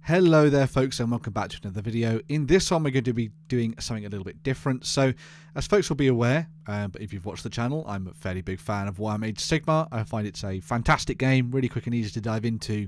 Hello there folks, and welcome back to another video. In this one we're going to be doing something a little bit different. So as folks will be aware, but if you've watched the channel, I'm a fairly big fan of Warhammer Age of Sigmar. I find it's a fantastic game, really quick and easy to dive into,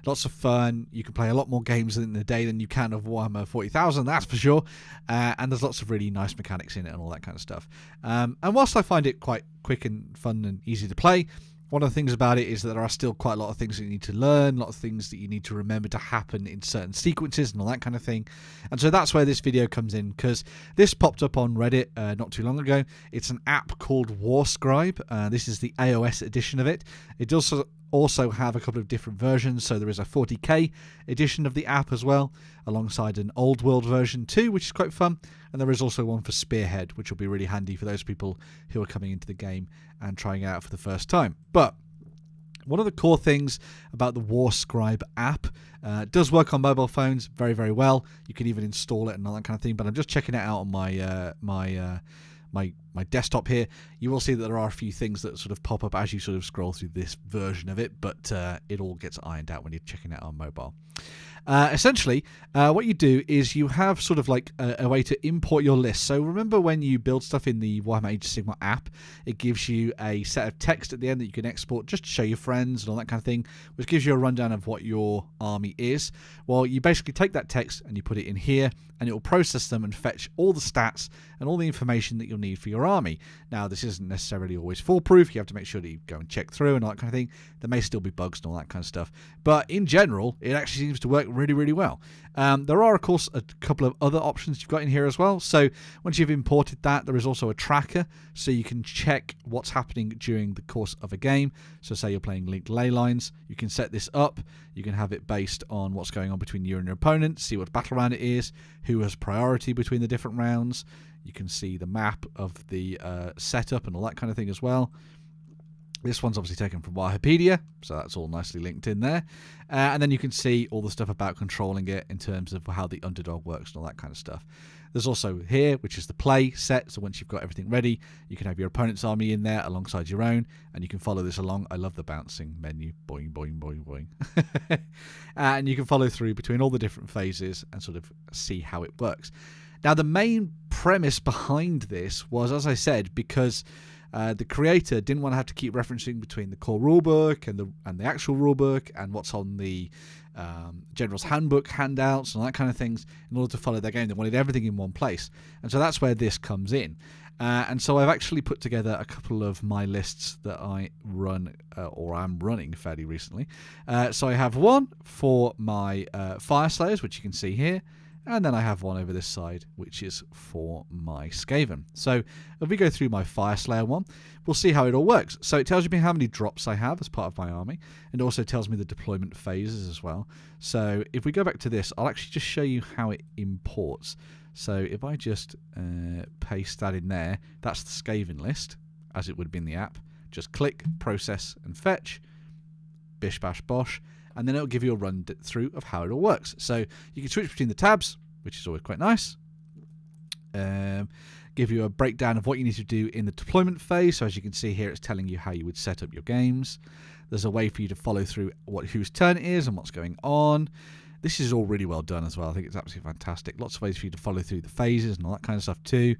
lots of fun. You can play a lot more games in the day than you can of Warhammer 40,000, that's for sure, and there's lots of really nice mechanics in it and all that kind of stuff. And whilst I find it quite quick and fun and easy to play, one of the things about it is that there are still quite a lot of things that you need to learn, a lot of things that you need to remember to happen in certain sequences and all that kind of thing. And so that's where this video comes in, because this popped up on Reddit not too long ago. It's an app called Warscribe. This is the iOS edition of it. It does also have a couple of different versions, so there is a 40k edition of the app as well, alongside an old world version too, which is quite fun, and there is also one for Spearhead, which will be really handy for those people who are coming into the game and trying it out for the first time. But one of the core things about the Warscribe app, does work on mobile phones very, very well. You can even install it and all that kind of thing, but I'm just checking it out on my desktop here. You will see that there are a few things that sort of pop up as you sort of scroll through this version of it, but it all gets ironed out when you're checking it on mobile. Essentially, what you do is you have sort of like a way to import your list. So remember when you build stuff in the Warhammer Age of Sigmar app, it gives you a set of text at the end that you can export just to show your friends and all that kind of thing, which gives you a rundown of what your army is. Well, you basically take that text and you put it in here, and it will process them and fetch all the stats and all the information that you'll need for your army. Now, this isn't necessarily always foolproof. You have to make sure that you go and check through and all that kind of thing. There may still be bugs and all that kind of stuff. But in general, it actually seems to work really, really well. There are, of course, a couple of other options you've got in here as well. So once you've imported that, there is also a tracker, so you can check what's happening during the course of a game. So say you're playing linked ley lines, you can set this up. You can have it based on what's going on between you and your opponent, see what battle round it is, who has priority between the different rounds. You can see the map of the setup and all that kind of thing as well. This one's obviously taken from Wikipedia, so that's all nicely linked in there. And then you can see all the stuff about controlling it in terms of how the underdog works and all that kind of stuff. There's also here, which is the play set. So once you've got everything ready, you can have your opponent's army in there alongside your own, and you can follow this along. I love the bouncing menu. Boing, boing, boing, boing. And you can follow through between all the different phases and sort of see how it works. Now, the main premise behind this was, as I said, because the creator didn't want to have to keep referencing between the core rulebook and the actual rulebook and what's on the General's Handbook handouts and all that kind of things in order to follow their game. They wanted everything in one place. And so that's where this comes in. And so I've actually put together a couple of my lists that I run or I'm running fairly recently. So I have one for my Fire Slayers, which you can see here. And then I have one over this side, which is for my Skaven. So if we go through my Fire Slayer one, we'll see how it all works. So it tells me how many drops I have as part of my army. And it also tells me the deployment phases as well. So if we go back to this, I'll actually just show you how it imports. So if I just paste that in there, that's the Skaven list, as it would be in the app. Just click, process, and fetch. Bish, bash, bosh. And then it'll give you a run through of how it all works. So you can switch between the tabs, which is always quite nice. Give you a breakdown of what you need to do in the deployment phase. So as you can see here, it's telling you how you would set up your games. There's a way for you to follow through whose turn it is and what's going on. This is all really well done as well. I think it's absolutely fantastic. Lots of ways for you to follow through the phases and all that kind of stuff too.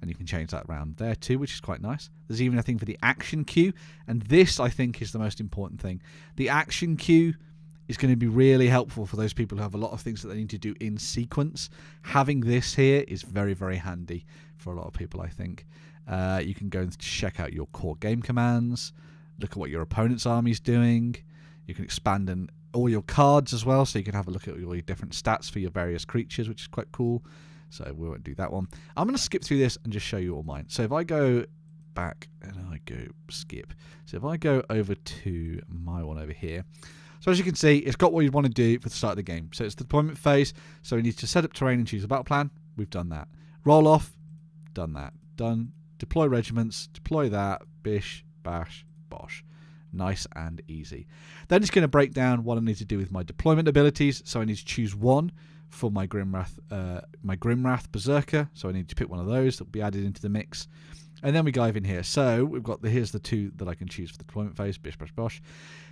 And you can change that around there too, which is quite nice. There's even a thing for the action queue. And this, I think, is the most important thing. The action queue is going to be really helpful for those people who have a lot of things that they need to do in sequence. Having this here is very, very handy for a lot of people, I think. You can go and check out your core game commands, look at what your opponent's army is doing. You can expand all your cards as well, so you can have a look at all your different stats for your various creatures, which is quite cool. So we won't do that one. I'm going to skip through this and just show you all mine. So if I go back and I go skip. So if I go over to my one over here. So as you can see, it's got what you'd want to do for the start of the game. So it's the deployment phase. So we need to set up terrain and choose a battle plan. We've done that. Roll off. Done that. Done. Deploy regiments. Deploy that. Bish, bash, bosh. Nice and easy. Then it's going to break down what I need to do with my deployment abilities. So I need to choose one for my Grimwrath Berserker. So I need to pick one of those that will be added into the mix. And then we dive in here. So we've got here's the two that I can choose for the deployment phase, bish, bash, bosh.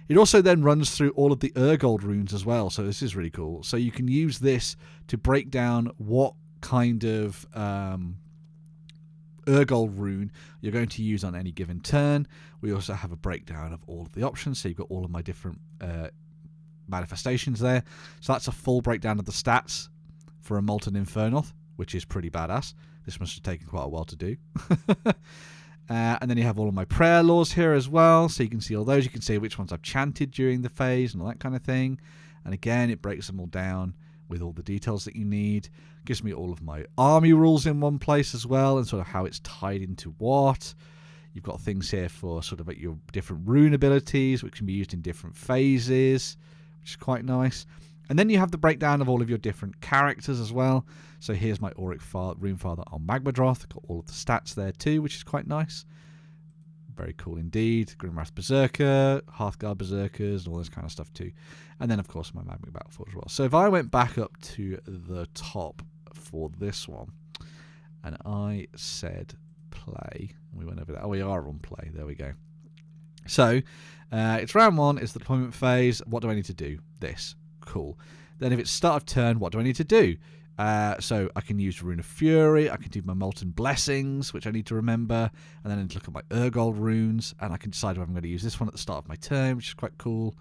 It also then runs through all of the Urgold runes as well, so this is really cool. So you can use this to break down what kind of Urgold rune you're going to use on any given turn. We also have a breakdown of all of the options, so you've got all of my different manifestations there. So that's a full breakdown of the stats for a Molten Infernoth, which is pretty badass. This must have taken quite a while to do. And then you have all of my prayer laws here as well, so you can see all those. You can see which ones I've chanted during the phase and all that kind of thing. And again, it breaks them all down with all the details that you need. Gives me all of my army rules in one place as well, and sort of how it's tied into what. You've got things here for sort of like your different rune abilities, which can be used in different phases, which is quite nice. And then you have the breakdown of all of your different characters as well. So here's my Auric Runefather on Magmadroth. Got all of the stats there too, which is quite nice. Very cool indeed. Grimwrath Berserker, Hearthguard Berserkers, and all this kind of stuff too. And then, of course, my Magma Battleforge as well. So if I went back up to the top for this one, and I said play, we went over that. Oh, we are on play. There we go. So it's round 1. It's the deployment phase. What do I need to do? This. Cool. Then if it's start of turn, what do I need to do? So I can use Rune of Fury, I can do my Molten Blessings, which I need to remember, and then I need to look at my Urgold runes, and I can decide if I'm going to use this one at the start of my turn, which is quite cool.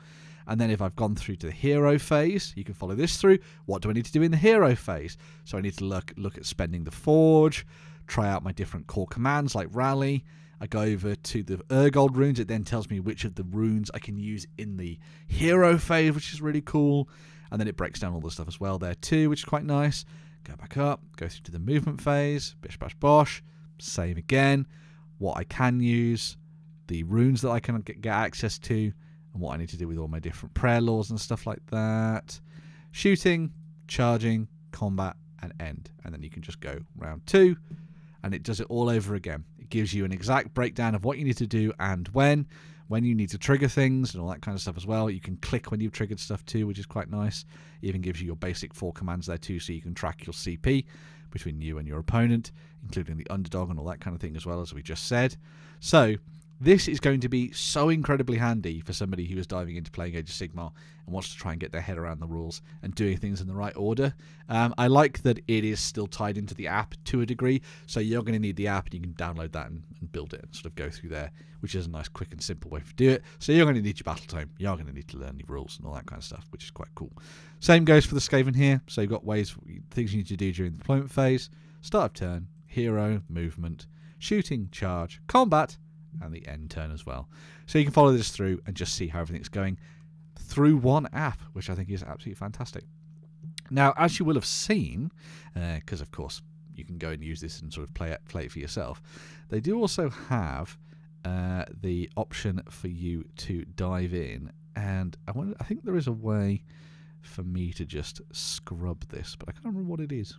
And then if I've gone through to the hero phase, you can follow this through. What do I need to do in the hero phase? So I need to look at spending the Forge, try out my different core commands like Rally. I go over to the Urgold runes. It then tells me which of the runes I can use in the hero phase, which is really cool. And then it breaks down all the stuff as well there too, which is quite nice. Go back up, go through to the movement phase, bish bash bosh, same again. What I can use, the runes that I can get access to, and what I need to do with all my different prayer laws and stuff like that. Shooting, charging, combat, and end. And then you can just go round 2, and it does it all over again. It gives you an exact breakdown of what you need to do and when you need to trigger things and all that kind of stuff as well. You can click when you've triggered stuff too, which is quite nice. It even gives you your basic 4 commands there too, so you can track your CP between you and your opponent, including the underdog and all that kind of thing as well, as we just said. So this is going to be so incredibly handy for somebody who is diving into playing Age of Sigmar and wants to try and get their head around the rules and doing things in the right order. I like that it is still tied into the app to a degree, so you're going to need the app and you can download that and build it and sort of go through there, which is a nice, quick and simple way to do it. So you're going to need your battle tome, you're going to need to learn your rules and all that kind of stuff, which is quite cool. Same goes for the Skaven here, so you've got things you need to do during the deployment phase, start of turn, hero, movement, shooting, charge, combat, and the end turn as well. So you can follow this through and just see how everything's going through one app, which I think is absolutely fantastic. Now, as you will have seen, because of course you can go and use this and sort of play it for yourself, they do also have the option for you to dive in, and I think there is a way for me to just scrub this, but I can't remember what it is.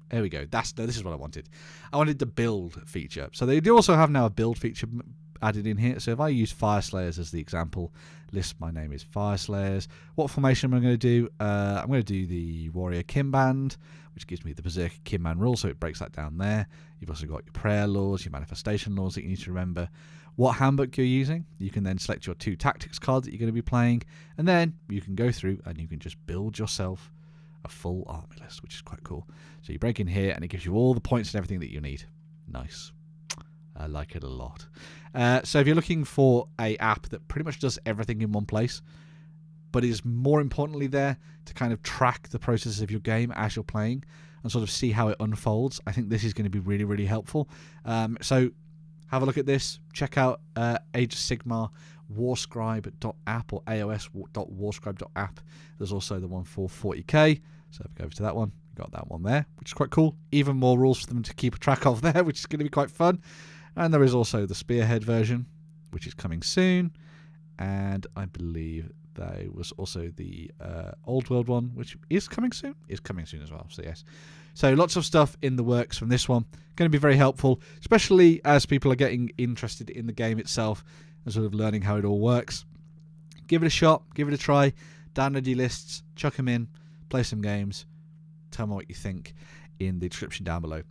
There we go. This is what I wanted. I wanted the build feature. So they do also have now a build feature added in here. So if I use Fireslayers as the example, list my name is Fireslayers. What formation am I going to do? I'm going to do the Warrior Kimband, which gives me the Berserker Kimban rule, so it breaks that down there. You've also got your prayer laws, your manifestation laws that you need to remember. What handbook you're using, you can then select your 2 tactics cards that you're going to be playing, and then you can go through and you can just build yourself a full army list, which is quite cool. So you break in here and it gives you all the points and everything that you need. Nice. I like it a lot. So if you're looking for a app that pretty much does everything in one place, but is more importantly there to kind of track the process of your game as you're playing and sort of see how it unfolds, I think this is going to be really, really helpful. So have a look at this. Check out Age of Sigmar Warscribe.app or aos.warscribe.app. There's also the one for 40k. So if we go over to that one, we've got that one there, which is quite cool. Even more rules for them to keep track of there, which is going to be quite fun. And there is also the Spearhead version, which is coming soon. And I believe there was also the Old World one, which is coming soon. Is coming soon as well, so yes. So lots of stuff in the works from this one. Going to be very helpful, especially as people are getting interested in the game itself and sort of learning how it all works. Give it a shot, give it a try, download your lists, chuck them in, play some games, tell me what you think in the description down below.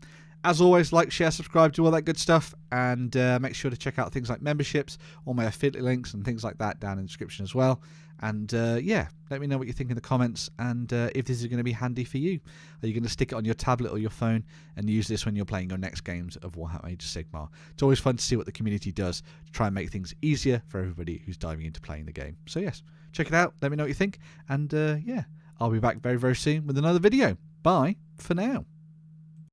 As always, like, share, subscribe, do all that good stuff, and make sure to check out things like memberships, all my affiliate links and things like that down in the description as well. And yeah, let me know what you think in the comments, and if this is going to be handy for you. Are you going to stick it on your tablet or your phone and use this when you're playing your next games of Warhammer Age of Sigmar? It's always fun to see what the community does to try and make things easier for everybody who's diving into playing the game. So yes, check it out, let me know what you think, and yeah, I'll be back very, very soon with another video. Bye for now.